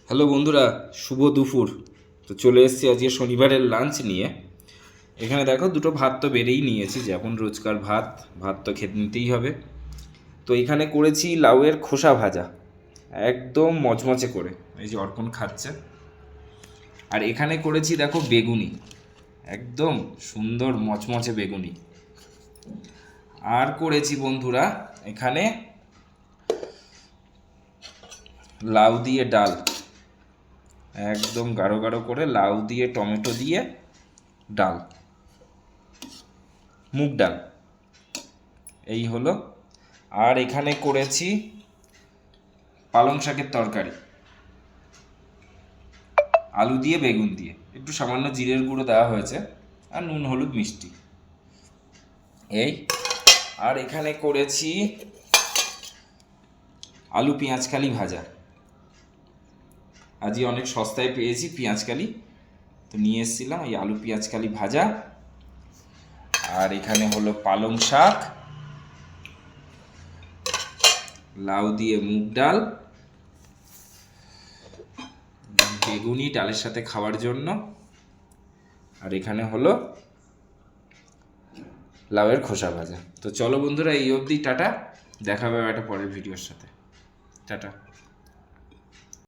Hello বন্ধুরা, শুভ দুপুর। তো চলে এসেছি আজকে শনিবারের লাঞ্চ নিয়ে। এখানে দেখো দুটো ভাত তো বেড়েই নিয়েছি, যেমন রোজকার ভাত, ভাত তো খেতে নিতেই হবে। তো এখানে করেছি লাউয়ের খোসা ভাজা, একদম মচমচে করে। এই যে অর্পণ খাচ্ছে। আর এখানে করেছি দেখো বেগুনি, একদম সুন্দর মচমচে বেগুনি। আর করেছি বন্ধুরা এখানে লাউ দিয়ে ডাল, একদম গাঢ় গাঢ় করে লাউ দিয়ে টমেটো দিয়ে ডাল, মুগ ডাল, এই হলো। আর এখানে করেছি পালং শাকের তরকারি, আলু দিয়ে বেগুন দিয়ে, একটু সামান্য জিরের গুঁড়ো দেওয়া হয়েছে, আর নুন হলুদ মিষ্টি, এই। আর এখানে করেছি আলু পেঁয়াজকালি ভাজা। আজই অনেক সস্তায় পেয়েছি পেঁয়াজকালি, তো নিয়ে এসেছিলাম এই আলু পেঁয়াজকালি ভাজা। আর এখানে হলো পালং শাক, লাউ দিয়ে মুগ ডাল, বেগুনি ডালের সাথে খাওয়ার জন্য। আর এখানে হলো লাউয়ের খোসা ভাজা। তো চলো বন্ধুরা, এই অবধি, টাটা। দেখা হবে একটা পরের ভিডিওর সাথে। টাটা।